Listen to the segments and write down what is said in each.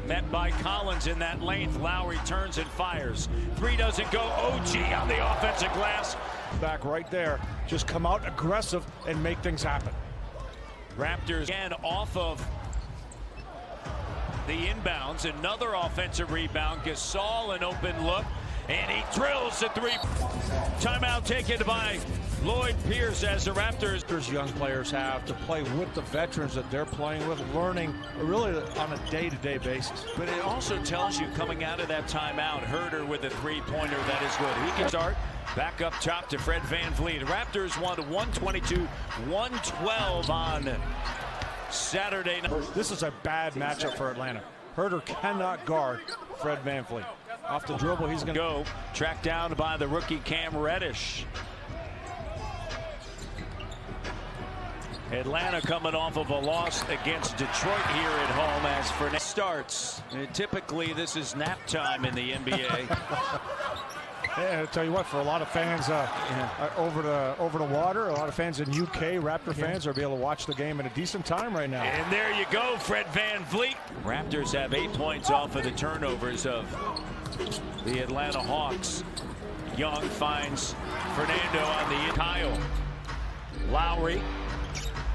Met by Collins in that length. Lowry turns and fires. Three doesn't go. OG on the offensive glass. Back right there. Just come out aggressive and make things happen. Raptors again off of the inbounds. Another offensive rebound. Gasol an open look. And he drills the three. Timeout taken by Lloyd Pierce as the Raptors. Young players have to play with the veterans that they're playing with, learning really on a day-to-day basis. But it also tells you coming out of that timeout, Herder with a three-pointer that is good. He can start back up top to Fred VanVleet. The Raptors won 122-112 on Saturday night. This is a bad matchup for Atlanta. Herder cannot guard Fred VanVleet. Off the dribble, he's going to go. Tracked down by the rookie Cam Reddish. Atlanta coming off of a loss against Detroit here at home as Fernandez starts. Typically, this is nap time in the NBA. Yeah, I'll tell you what, for a lot of fans over the water, a lot of fans in UK, Raptor fans are able to watch the game at a decent time right now. And there you go, Fred VanVleet. Raptors have 8 points off of the turnovers of the Atlanta Hawks. Young finds Fernando on the Kyle. Lowry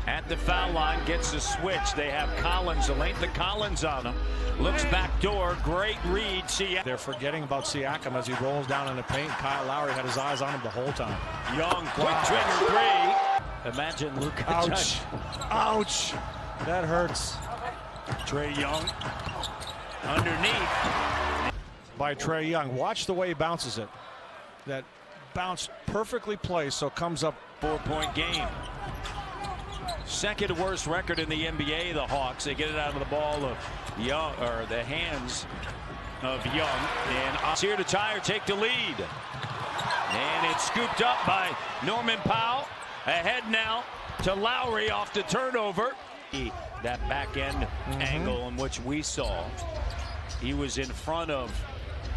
at the foul line gets a switch. They have Collins, the length of Collins on him. Looks back door, great read. They're forgetting about Siakam as he rolls down in the paint. Kyle Lowry had his eyes on him the whole time. Young, quick trigger three. Imagine Luka. Ouch. Ouch. That hurts. Trae Young underneath. By Trae Young. Watch the way he bounces it. That bounce perfectly placed, so comes up. 4-point game. Second worst record in the NBA, the Hawks. They get it out of the ball of Young, or the hands of Young. And here to tie or take the lead. And it's scooped up by Norman Powell. Ahead now to Lowry off the turnover. That back end angle in which we saw. He was in front of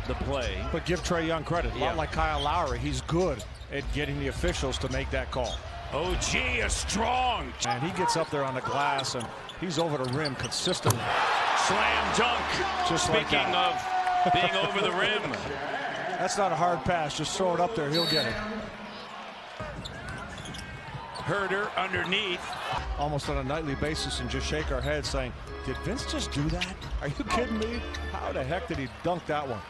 the play. But give Trae Young credit. A lot like Kyle Lowry, he's good at getting the officials to make that call. OG is strong. And he gets up there on the glass and he's over the rim consistently. Slam dunk. Just Speaking of being over the rim. That's not a hard pass. Just throw it up there. He'll get it. Herder underneath. Almost on a nightly basis and just shake our heads saying, did Vince just do that? Are you kidding me? How the heck did he dunk that one?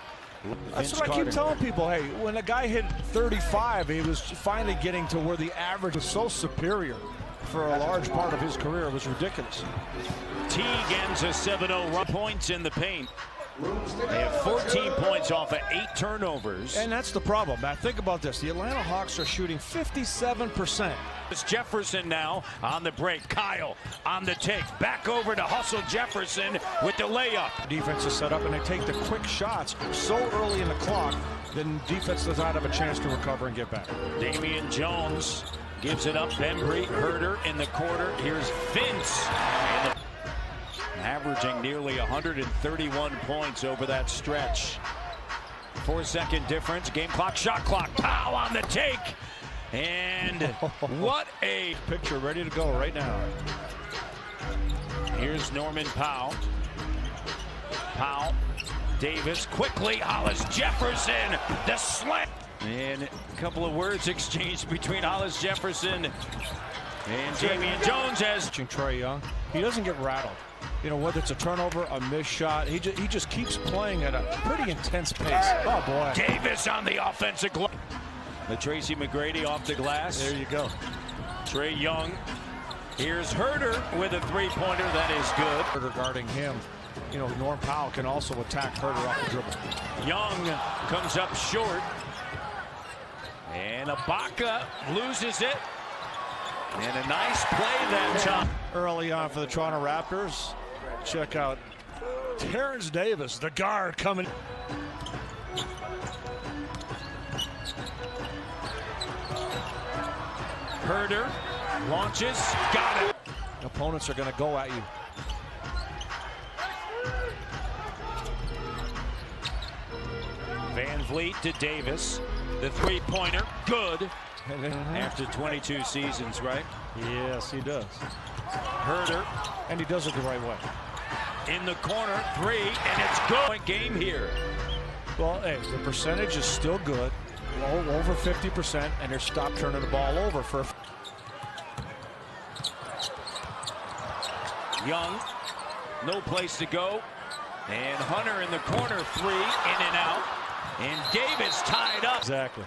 That's what I keep telling people. Hey, when a guy hit 35, he was finally getting to where the average was so superior for a large part of his career. It was ridiculous. Teague ends a 7-0 run. Points in the paint. They have 14 points off of 8 turnovers. And that's the problem. Now, think about this. The Atlanta Hawks are shooting 57%. It's Jefferson now on the break. Kyle on the take. Back over to hustle Jefferson with the layup. Defense is set up, and they take the quick shots so early in the clock, then defense does not have a chance to recover and get back. Damian Jones gives it up. Bembry, Herder in the quarter. Here's Vince. Averaging nearly 131 points over that stretch. 4-second difference. Game clock, shot clock. Powell on the take. And what a picture ready to go right now. Here's Norman Powell. Powell, Davis, quickly, Hollis Jefferson, the slam. And a couple of words exchanged between Hollis Jefferson and Damian Jones as Trae Young. He doesn't get rattled. You know, whether it's a turnover, a missed shot, he just keeps playing at a pretty intense pace. Oh, boy. Davis on the offensive glass. The Tracy McGrady off the glass. There you go. Trae Young. Here's Herder with a three-pointer. That is good. Herder guarding him. You know, Norm Powell can also attack Herder off the dribble. Young comes up short. And Ibaka loses it. And a nice play that time. Early on for the Toronto Raptors. Check out Terrence Davis, the guard, coming. Herder launches, got it. Opponents are going to go at you. VanVleet to Davis. The three-pointer, good. After 22 seasons, right? Yes, he does. Herder. And he does it the right way. in the corner, three, and it's good. Game here. Well, hey, the percentage is still good, over 50%, and they're stopped turning the ball over for. Young, no place to go, and Hunter in the corner, three, in and out, and Davis tied up. Exactly.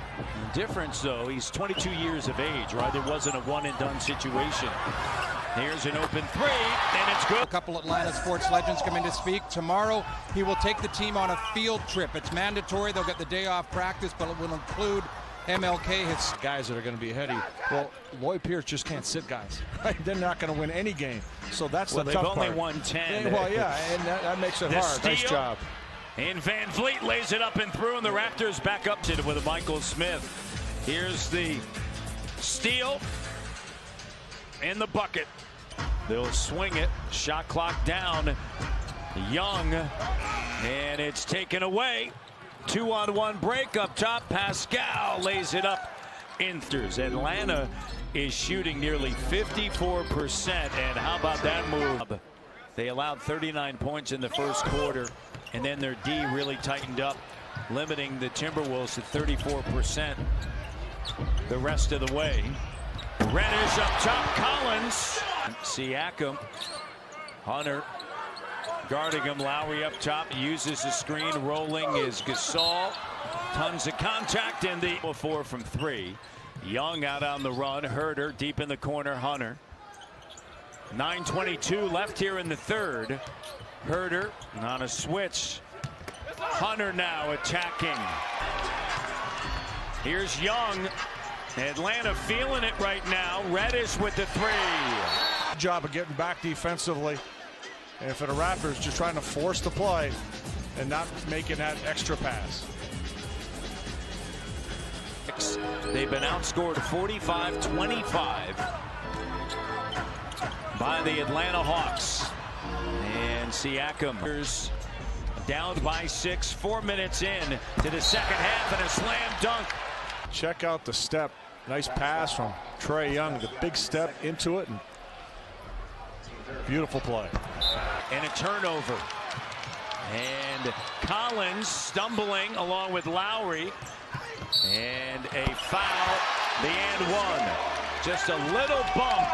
The difference, though, he's 22 years of age, right? It wasn't a one-and-done situation. Here's an open three, and it's good. A couple Atlanta sports legends come in to speak. Tomorrow, he will take the team on a field trip. It's mandatory. They'll get the day off practice, but it will include MLK. His guys that are going to be ahead of you. Well, Lloyd Pierce just can't sit guys. Right? They're not going to win any game. So that's the tough part. They've only won 10. Yeah, well, yeah, and that makes it hard. Nice job. And Van Vliet lays it up and through, and the Raptors back up to it with a Michael Smith. Here's the steal in the bucket. They'll swing it. Shot clock down. Young, and it's taken away. 2-on-1 break up top. Pascal lays it up. Atlanta is shooting nearly 54%, and how about that move? They allowed 39 points in the first quarter, and then their D really tightened up, limiting the Timberwolves to 34% the rest of the way. Reddish up top, Collins. Siakam, Hunter guarding him. Lowry up top, uses the screen. Rolling is Gasol. Tons of contact, and the 4 from 3. Young out on the run. Herter deep in the corner. Hunter. 9:22 left here in the third. Herter on a switch. Hunter now attacking. Here's Young. Atlanta feeling it right now. Reddish with the three. Good job of getting back defensively. And for the Raptors, just trying to force the play and not making that extra pass. They've been outscored 45-25 by the Atlanta Hawks. And Siakam down by 6, 4 minutes in to the second half, and a slam dunk. Check out the step. Nice pass from Trae Young. The big step into it. And beautiful play. And a turnover. And Collins stumbling along with Lowry. And a foul. The and one. Just a little bump.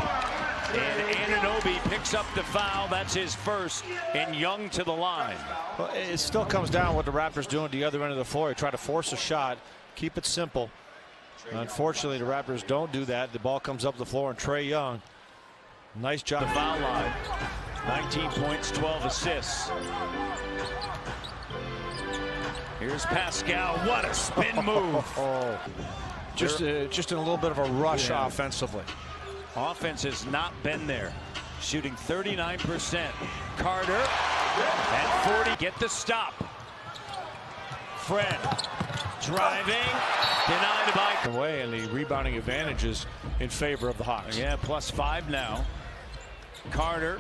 And Anunoby picks up the foul. That's his first. And Young to the line. Well, it still comes down to what the Raptors doing at the other end of the floor. They try to force a shot. Keep it simple. Unfortunately, the Raptors don't do that. The ball comes up the floor, and Trae Young, nice job. The foul line, 19 points, 12 assists. Here's Pascal. What a spin move. Just in a little bit of a rush offensively. Offense has not been there. Shooting 39%. Carter at 40. Get the stop. Fred driving. Denied by away, and the rebounding advantages in favor of the Hawks. Yeah, +5 now. Carter.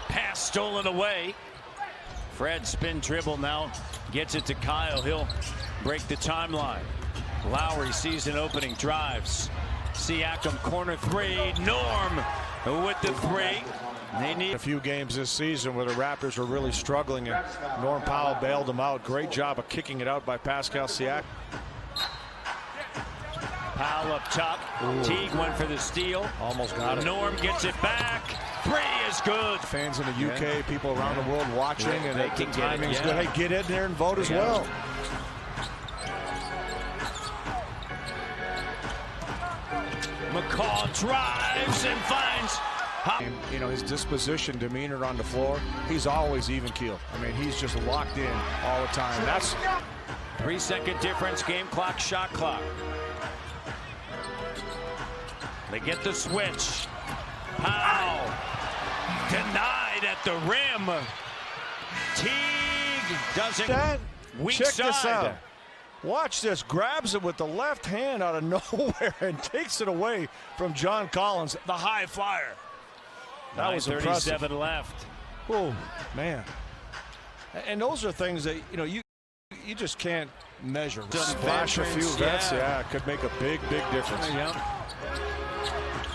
Pass stolen away. Fred spin dribble now. Gets it to Kyle. He'll break the timeline. Lowry sees an opening, drives. Siakam corner three. Norm with the three. They need a few games this season where the Raptors were really struggling, and Norm Powell bailed them out. Great job of kicking it out by Pascal Siakam. Powell up top. Teague went for the steal. Almost got it. Norm gets it back. Three is good. Fans in the UK, people around the world watching, and they can timing is get it. good. Hey, get in there and vote as well. McCall drives and finds. You know, his disposition, demeanor on the floor, he's always even keeled. I mean, he's just locked in all the time. That's 3-second difference, game clock, shot clock. They get the switch. Powell denied at the rim. Teague doesn't. Weak Check side. this out. Watch this. Grabs it with the left hand out of nowhere and takes it away from John Collins, the high flyer. That was impressive. 37 left. Oh, man. And those are things that, you know, you just can't measure. Splash a few vets, yeah, it could make a big difference. Yeah.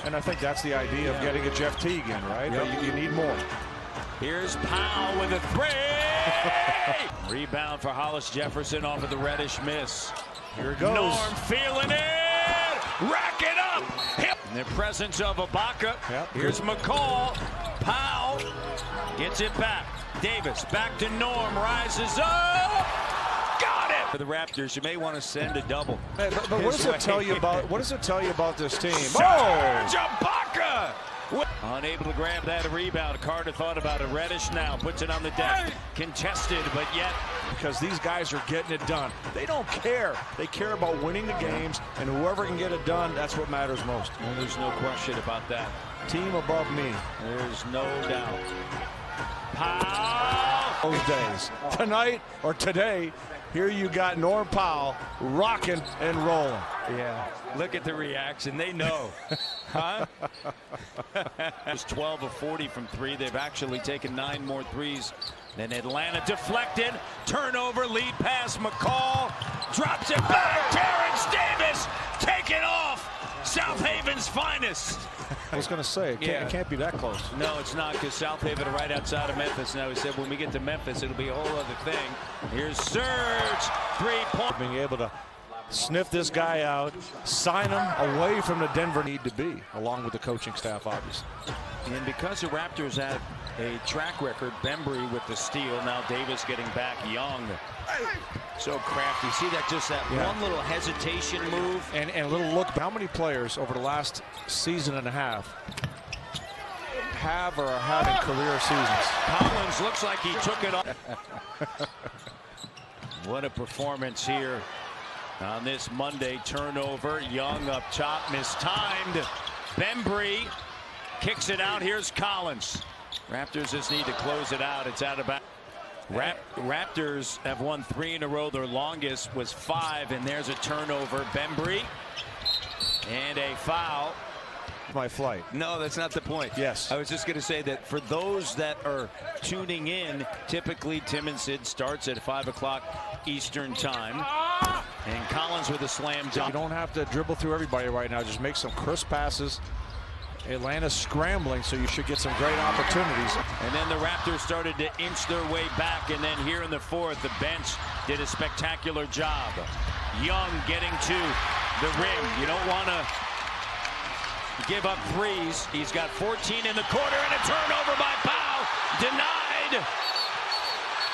And I think that's the idea of getting a Jeff Teague in, right? Yep. You need more. Here's Powell with a three. Rebound for Hollis Jefferson off of the Reddish miss. Here it goes. Norm feeling it. Rack it up. In the presence of Ibaka. Yep. Here's McCall. Powell gets it back. Davis back to Norm. Rises up. Got it. For the Raptors, you may want to send a double. Hey, but what does it tell you about? What does it tell you about this team? Serge Ibaka. Unable to grab that rebound. Carter thought about it. Reddish now puts it on the deck. Contested, but yet. Because these guys are getting it done. They don't care. They care about winning the games, and whoever can get it done, that's what matters most. And there's no question about that. Team above me. There's no doubt. Powell. Those days. Tonight or today, here you got Norm Powell rocking and rolling. Yeah. Look at the reaction. They know. Huh? It's 12 of 40 from three. They've actually taken 9 more threes than Atlanta. Deflected. Turnover. Lead pass. McCall. Drops it back. Terrence Davis. Take it off. South Haven's finest. I was going to say, it can't be that close. No, it's not, because South Haven are right outside of Memphis. Now he said when we get to Memphis, it'll be a whole other thing. Here's Serge. 3-point. Being able to sniff this guy out, sign him away from the Denver need to be, along with the coaching staff, obviously. And because the Raptors have a track record, Bembry with the steal, now Davis getting back. Young. So crafty. See that, just that one little hesitation move. And a little look. How many players over the last season and a half have or are having career seasons? Collins looks like he took it off. What a performance here on this Monday. Turnover. Young up top, mistimed. Bembry kicks it out. Here's Collins. Raptors just need to close it out. It's out of bounds. Raptors have won 3 in a row. Their longest was 5, and there's a turnover. Bembry and a foul. My flight. No, that's not the point. Yes. I was just going to say that for those that are tuning in, typically Tim and Sid starts at 5 o'clock Eastern time. And Collins with a slam dunk. You don't have to dribble through everybody right now. Just make some crisp passes. Atlanta's scrambling, so you should get some great opportunities. And then the Raptors started to inch their way back, and then here in the fourth, the bench did a spectacular job. Young getting to the rim. You don't want to give up threes. He's got 14 in the quarter, and a turnover by Powell. Denied.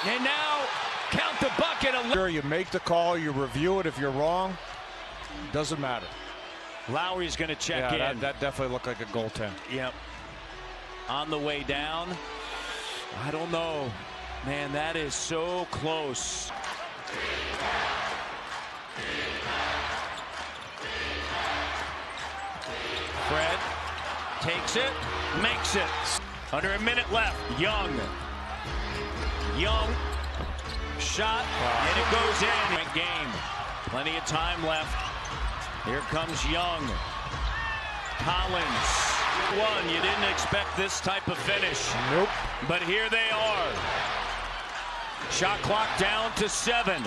And now count the bucket. Sure, you make the call, you review it. If you're wrong, doesn't matter. Lowry's going to check in. That definitely looked like a goaltend. Yep. On the way down. I don't know. Man, that is so close. Fred takes it, makes it. Under a minute left. Young shot, and it goes in. Game. Plenty of time left. Here comes Young. Collins. You didn't expect this type of finish. Nope. But here they are. Shot clock down to 7.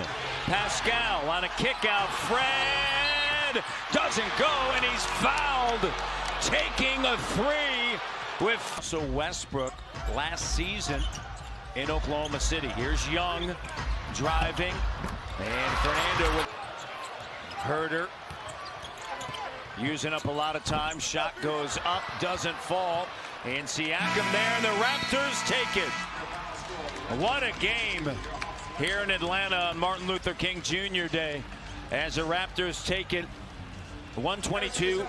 Pascal on a kick out. Fred doesn't go, and he's fouled. Taking a 3 with Westbrook last season in Oklahoma City. Here's Young driving, and Fernando with Herder. Using up a lot of time. Shot goes up, doesn't fall. And Siakam there, and the Raptors take it. What a game here in Atlanta on Martin Luther King Jr. Day as the Raptors take it 122.